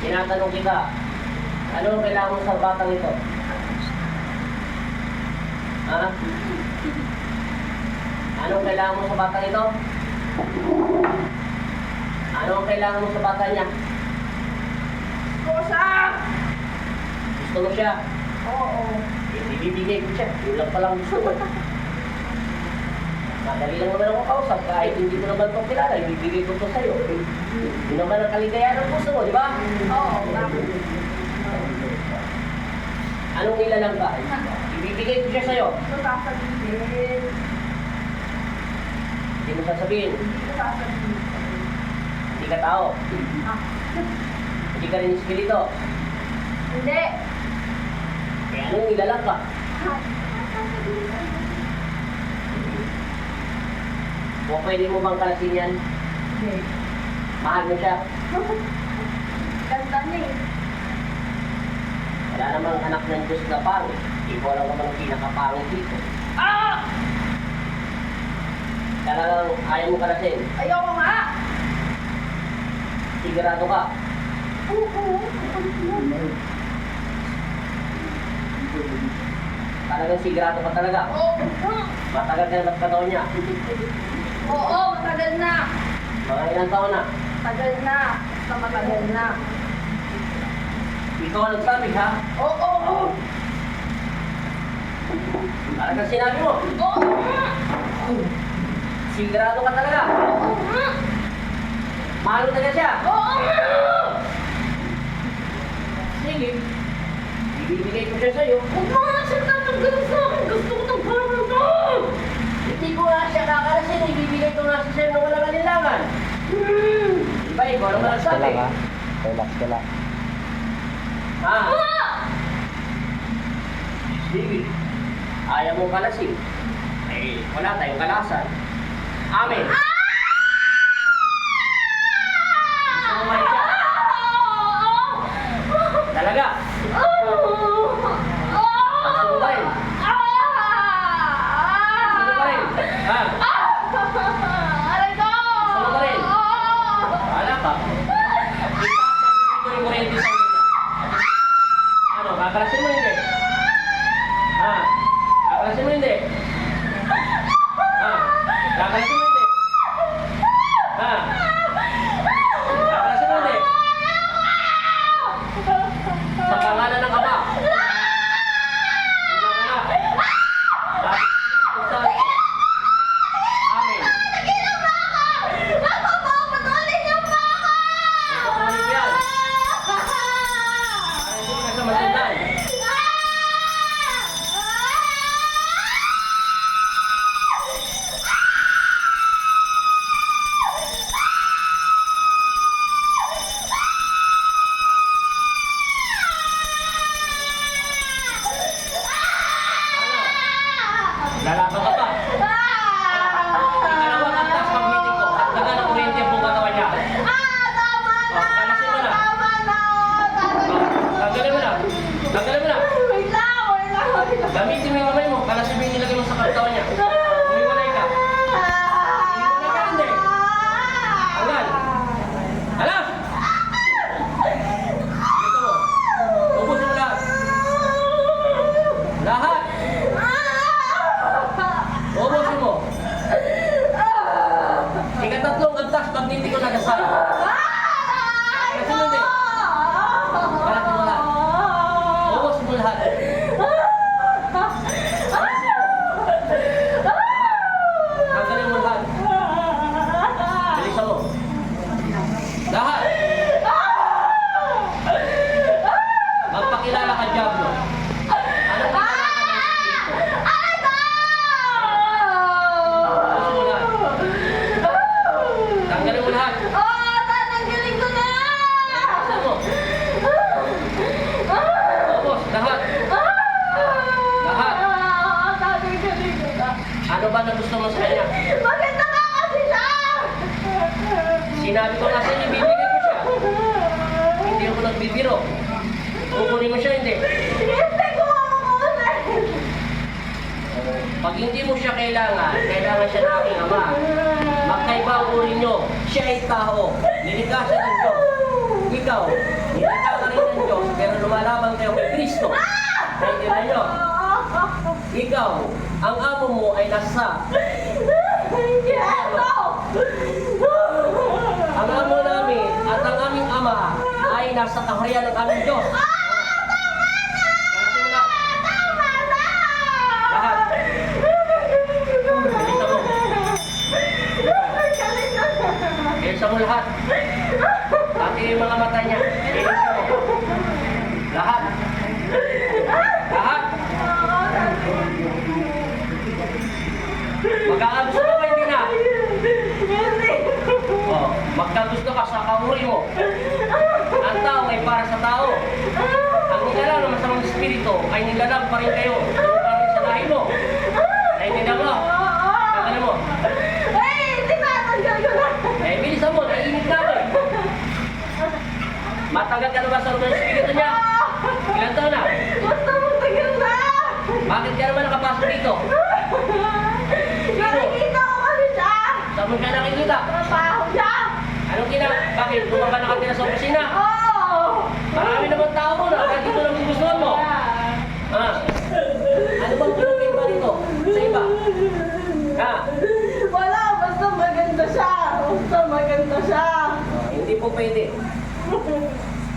Tinatanong kita, ano ang kailangan mo sa batang ito? Ha? Ano ang kailangan mo sa batang ito? Ano ang kailangan mo sa bata niya? Gusto ko siya! Gusto mo siya? Oo. Ibibigay ko siya. Yun lang palang gusto ko. Madali lang naman ako kausap. Kahit hindi ko naman ito kilala, ibibigay ko ito sa'yo. Yun naman ang kaligayahan ng puso mo, di ba? Oo, bakit? Anong nilalang ka? Ibibigay ko siya sa'yo. Hindi ko sasabihin. Hindi mo sasabihin. Hindi ko sasabihin. Hindi ka tao. Ah. Hindi ka rin espiritu. Hindi. Kaya anong nilalang ka? Kung pwede mo bang kalasin yan, Hindi. mahal mo siya. Ganda niya eh. Wala namang anak ng Diyos na pangit. Ikaw lang naman ang pinakapangit dito. Ah! Talagang ayaw mo kalasin. Ayoko nga! Sigurado ka. Oo. Talagang sigurado ka talaga. Oo. Matagal na ang katawan niya. Oo, matagal na. Mga ilang taon na. Matagal na. Basta matagal na. Ikaw ang nagsabi ha? Oo. Oo. Talagang sinabi mo. Oo nga. Sigurado ka talaga. Oo nga. Mahal mo talaga siya. Oo nga. Sige. Ibibigay ko siya sa'yo. Huwag mo nga siya tatanggalin sa akin. Gusto ko ng parang to. Hindi ko nga siya kakalasin. Ibibigay ko nga siya sa'yo na walang alinlangan. Diba, ikaw naman ang Relax ka sabi. lang ha. Relax ka lang. Ha? Ah! Sige. Ayaw mong kalasin. Eh, wala tayong kalasan. Amen. Gusto mo mahal siya? Talaga? Gusto mo ba rin? Gusto mo ba rin? Ha? Gusto mo ba rin? Wala ka. Itaas na dito yung kurente sa kanya. Ano, kakalasin mo hindi? Ha? Kakalasin mo hindi? Ha? Kakalasin mo hindi? Ha? Kakalasin mo hindi? Sa pangalan ng Ama. Ng Anak. At sa Amen. Patuloy ko yan. Para hindi ka sa masundan. Lalaban ka pa. Ikalawang antas pag-meeting ko at naga ng kuryente ang buong katawan niya. Kalasin mo na. Tanggalin mo na. Tanggalin mo na. Gamitin mo yung kamay mo. Kalasin mo yung nilagay mo sa katawan niya. Umiwalay ka. Umiwalay ka hindi. Tanggal. Alam! Dito mo. Ubusin mo lahat. Lahat. Ubusin mo. Ikatatlong antas pag-meeting ko nagasal. Kalasin mo hindi. Kalasin mo lahat. Ubusin mo lahat. Tanggalin mo lahat. Bilisan mo. Lahat. Magpakilala ka, Diablo. Anong kilala ka ng Espiritu? Ubusin mo lahat. Tanggalin mo lahat. Bilisan mo. Ubos, lahat. Lahat. Ano ba na gusto mo sa kanya? Sinabi ko kasi ibibigay ko siya. Hindi ako nagbibiro. Kukunin mo siya, hindi. Pag hindi mo siya kailangan siya ng aking Ama. Magkaiba ang uri nyo. Siya ay tao. Nilikha siya ng Diyos. Ikaw, nilikha Tandaan nyo, ikaw, ang amo mo ay nasa. Hindi ako! Ang amo namin at ang aming ama ay nasa kaharian ng aming Diyos. Tama na! Lahat. Bilisan mo. Bilisan mo lahat. Pati yung mga mata niya. Bilisan mo. Lahat. Lahat. Magkakagusto ka ba hindi na? Oh, magkagusto ka sa kahuri mo. Ang tao ay para sa tao. Ang nilalang ng masamang espiritu ay nilalang pa rin kayo. Doon pa rin sa lahi mo. Naiintindihan mo? Tanggalin mo. Tinatanggal ko na! Bilisan mo. Naiinit na ako eh. Matagal ka na ba sa loob ng espiritu niya? Ilan taon na? Gusto mo tagal na! Bakit ka naman nakapasok dito? Nakikita ko kasi siya! Saan mo ka nakikita? Trabaho siya! Anong bakit? Kung ka nakatira sa opisina? Oo! Marami naman tao ron ah. Kahit dito lang gugustuhan mo. Ah. Ano bang pinagkaiba dito? Sa iba? Ha? Wala! Basta maganda siya! Basta maganda siya! Hindi po pwede.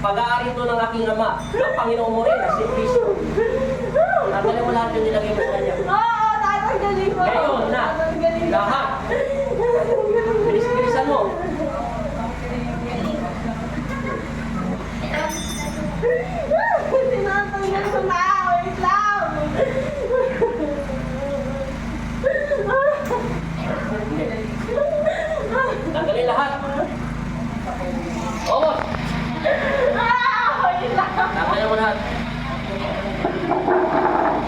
Pag-aari ito ng aking ama, ang Panginoon mo rin, na si Cristo. Tanggalin mo lahat yung nilagay mo sa kanya. Oo! Tatanggalin ko! Ngayon na, Tatanggalin ko. lahat. Bilis-bilisan mo. Tinatanggal ko na! Wait lang! Hindi. Tanggalin lahat. Obos! Wait lang! Tanggalin mo lahat.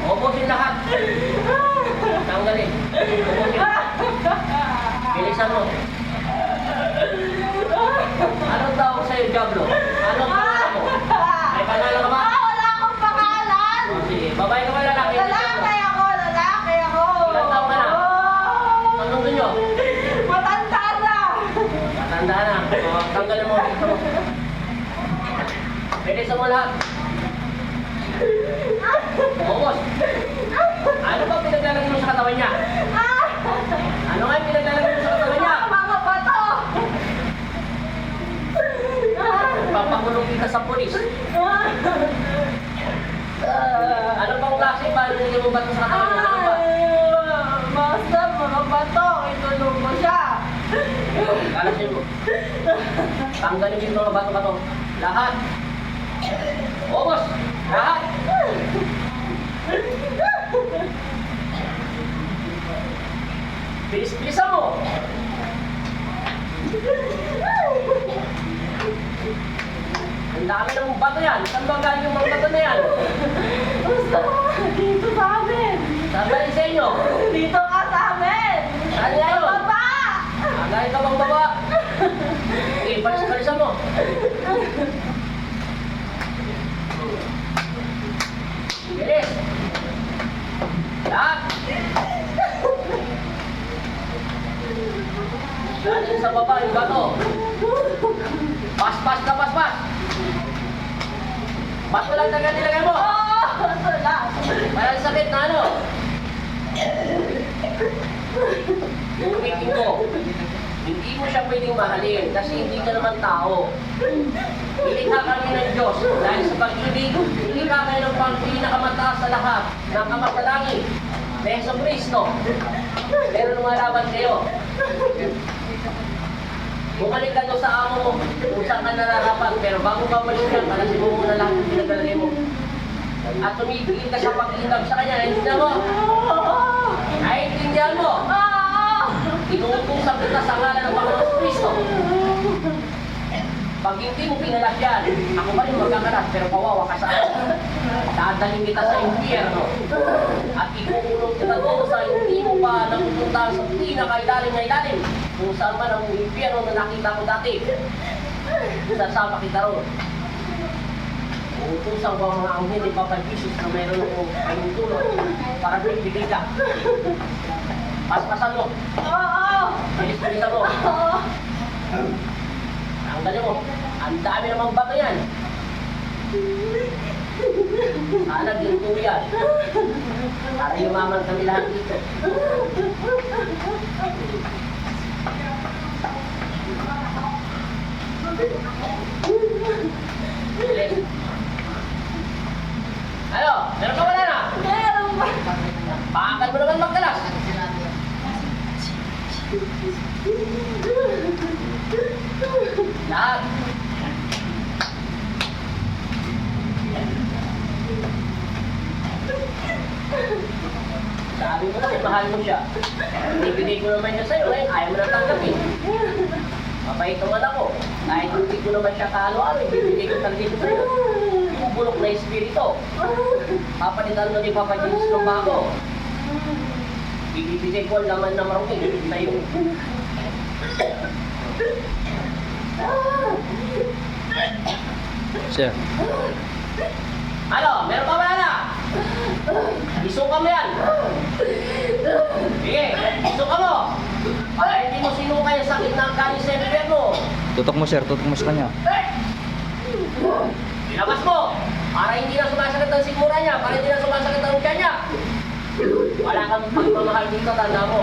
Obosin lahat. Tanggalin. Obosin. Bilisan mo. Anong tawag sa'yo, Diablo? Anong pangalan mo? May pangalan ka ba? Wala akong pangalan! O, sige. Babae ka ba lalaki? Lalaki ako! Lalaki ako! Ilan taon ka na? Tanong nyo. Matanda na! Matanda na. O, tanggalin mo. Bilisan mo. Bilisan mo lahat. Obos. Ano ba pinaglalagay mo sa katawan niya? Ano nga yung pinaglalagay mo sa katawan niya? Mga bato! Papakulong kita sa polis. Ano bang klase ba nilagay mo bato sa katawan mo? Ano ba? Basta mga bato! Itulong mo siya! Kalasin mo. Tanggalin mo yung mga bato-bato. Lahat. Obos. Lahat. Bilis-bilisan mo. Ang dami ng bato yan. Saan ba galing yung mga bato na yan? Basta dito sa amin! Saan galing sa inyo? Dito ka sa amin! Saan nga yun? Sa baba! Galing ka bang baba? Okay, palis-palisan mo. Bilis. Lahat. Galing sa baba yung bato. Pas-pas na pas-pas. Pas mo lang tagal nilagay mo. Wala! Parang sakit na ano. Ulitin ko. Hindi mo siya pwedeng mahalin kasi hindi ka naman tao. Ilikha kami ng Diyos dahil sa pag-ibig, ilikha kayo ng pinakamataas sa lahat ng Ama sa langit, na Yesu Cristo. Pero lumalaban kayo. Bumalik ka doon sa amo mo kung saan ka nararapat. Pero bago ka balik yan, palasin mo muna lahat yung pinaglalagay mo. At tumigil ka sa pag-inag sa kanya. Naintindihan mo? Naintindihan mo? Inuutusan kita sa ngalan ng Panginoon Kristo. Pag hindi mo pinalas yan, ako pa rin magkakalas, pero kawawa ka sa akin. Dadalhin kita sa impyerno. At ikukulong kita doon sa hindi mo pa napupuntahan sa pinakailalim na ilalim. Kung saan man ang impyerno na nakita ko dati. Sasama kita ron. Uutusan ko ang mga anghel ni Papa Jesus na mayroon akong panutulong para bibigay ka. Paspasan mo. Bilis-bilisan mo. Tanggalin mo. Ang dami namang bato yan. Sana ginto yan. Para yumaman kami lahat dito. Ano? Meron ka wala na? Meron ba? Bakal mo naman magdalas. Lahat. Sabi mo na, mahal mo siya. Ibigay ko naman siya sa'yo, ngayon ayaw mo na tanggapin. Mabait naman ako. Kahit hindi ko naman siya kahalo-halo, ibibigay ko talaga ito sa'yo. Yung bulok na espiritu. Papalitan mo ni Papa Jesus ng bago. Ibibigay ko ang laman na marunong sa'yo. Sir. Ano? Meron pa wala na? Isuka mo yan. Sige, isuka mo. Para hindi mo sinuka yung sakit ng kanisemper mo. Tutok mo, sir. Tutok mo sa kanya. Ilabas mo. Para hindi na sumasakit ang sigmura niya. Para hindi na sumasakit ang uga niya. Wala kang pagmamahal dito, tanda mo.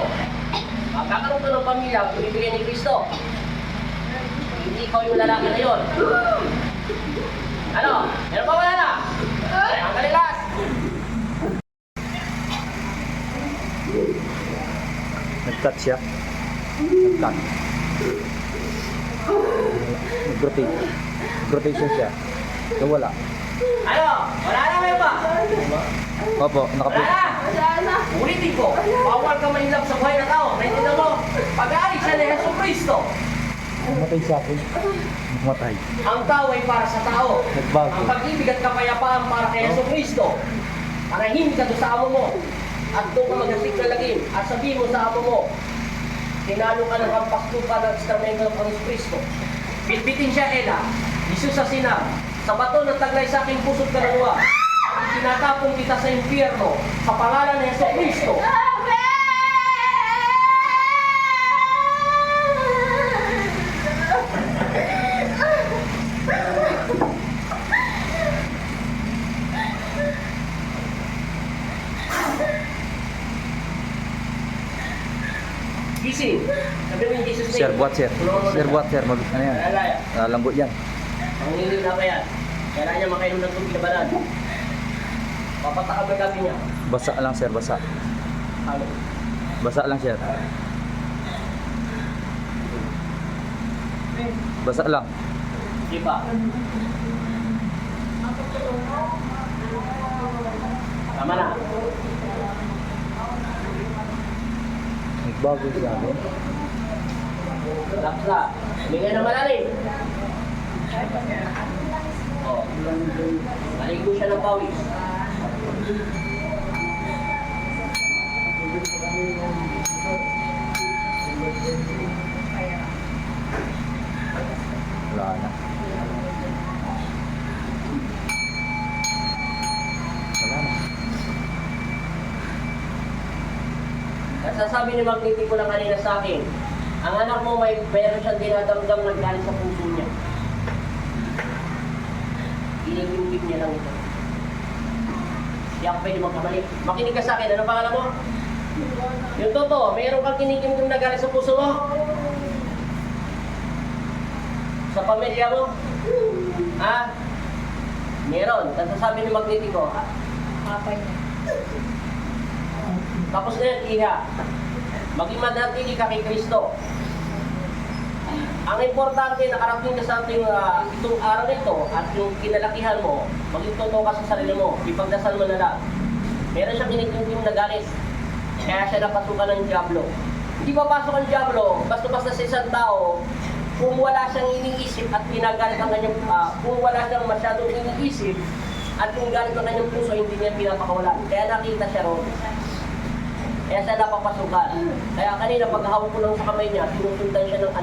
Magkakaroon ka ng pamilya, binibigyan ni Kristo. Hindi ikaw yung lalaki na yun. Ano? Meron pa wala na? Ang kalilas! Nag-cut siya. Nag-cut. Nag-rotate. Rotation siya. Nawala. Ano? Wala na meron pa? Opo, Wala nakapit. na! Wala na. Ulitin ko, bawal ka manilap sa buhay na tao. Naintindihan mo? Pag-aalis siya ni Heso Kristo. Namatay sa akin. Namatay. Ang tao ay para sa tao. Nagbago. Ang pag-ibig at kapayapaan para kay Heso Kristo. Manahimik ka doon sa amo mo. At doon ka maghasik na lagim. At sabihin mo sa amo mo, tinalo ka ng hampas lupa ng instrumento ng Panginoon Kristo. Bitbitin siya, Eda. Jesus sa sinang. Sa bato ng taglay sa aking puso't kaluluwa. Tinatapong kita sa impyerno sa pangalan ni Heso Kristo. Gising. Sabi mo yung Jesus name. Sir, buat, sir. Tulungan mo na Sir, siya. buat, sir. Ano yan? Alaya. Lambot yan. Ang niliw na pa yan. Kailangan niya makainom ng tubig na banal. Papatakab ang gabi niya. Basa lang, sir. Basa. Ano? Basa lang, sir. Basa lang. Di ba? Tama na. Nagbago siya. Laps na. Huminga na malalim. Oh. Maligo siya ng pawis. Wala na. Wala na. Nasasabi ni Magniti ko lang kanina sa akin, ang anak mo may meron siyang dinadamdam na galing sa puso niya. Inigimbig niya lang ito. Hindi ako pwede magkamali. Makinig ka sa akin, ano pangalan mo? Yung totoo, meron kang kinikinig na galing sa puso mo? Sa pamilya mo? Ha? Meron. Nasasabi ni Magniti ko, Papa niya. tapos na yan, iha. Maging manatili ka kay Kristo. Ang importante, nakarating ka sa ating itong araw nito at yung kinalakihan mo, maging totoo ka sa sarili mo, ipagdasal mo na lang. Meron siyang kinikintim na galit, kaya siya napasukan ng Diablo. Hindi papasok ang Diablo, basta-basta sa isang tao, kung wala siyang iniisip at pinagalit ang kanyang, kung wala siyang masyadong iniisip, at kung galit ang kanyang puso, hindi niya pinapakawalan. Kaya nakita siya ron. Kaya siya napapasukan. Kaya kanina paghahawak ko lang sa kamay niya, sinusundan siya ng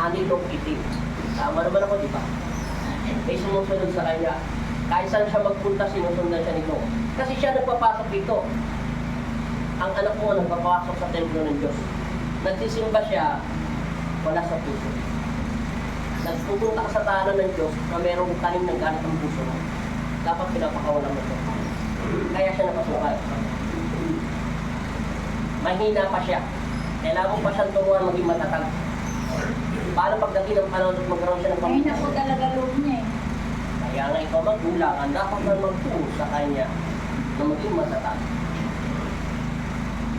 anilong itim. Tama naman ako, di ba? May sumusunod sa kanya. Kahit saan siya magpunta, sinusundan siya nito. Kasi siya nagpapasok dito. Ang anak mo nagpapasok sa templo ng Diyos. Nagsisimba siya, wala sa puso. Nagpupunta ka sa tahanan ng Diyos na mayroong tanim ng galit ang puso mo. dapat pinapakawalan mo ito. Kaya siya napasukan. Mahina pa siya. Kailangan mo pa siyang turuan maging matatag. Paano pagdating ng panahon at magkaroon siya ng Ay, naku talaga loob niya eh. Kaya nga ikaw magulang, ang dapat na magturo sa kanya na maging matatag.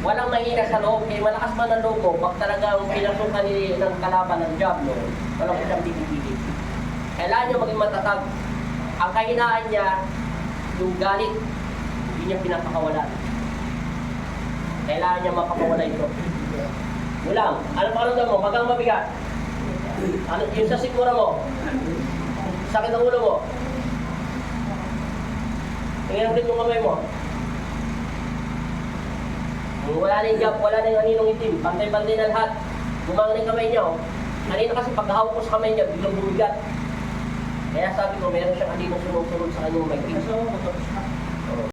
Walang mahina sa loob, kaya malakas man ang loob mo, pag talagang pinasukan ng kalaban ng Diablo, walang siyang pipipigil. Kailangan niya maging matatag. Ang kahinaan niya, yung galit, hindi niya pinapakawalan. Kailangan niya mapakawala ito. Yun lang. Ano pakiramdam mo? Magang mabigat. Ano, yung sa sikmura mo? Sakit ang ulo mo? Tingnan ulit yung kamay mo. Wala na yung gap, wala na yung aninong itim. Pantay-pantay na lahat. Gumanga na yung kamay niya. Oh. Kanina kasi pagkahawak ko sa kamay niya, biglang bumigat. Kaya sabi ko, meron siyang aninong sunod-sunod sa kanyang may itim.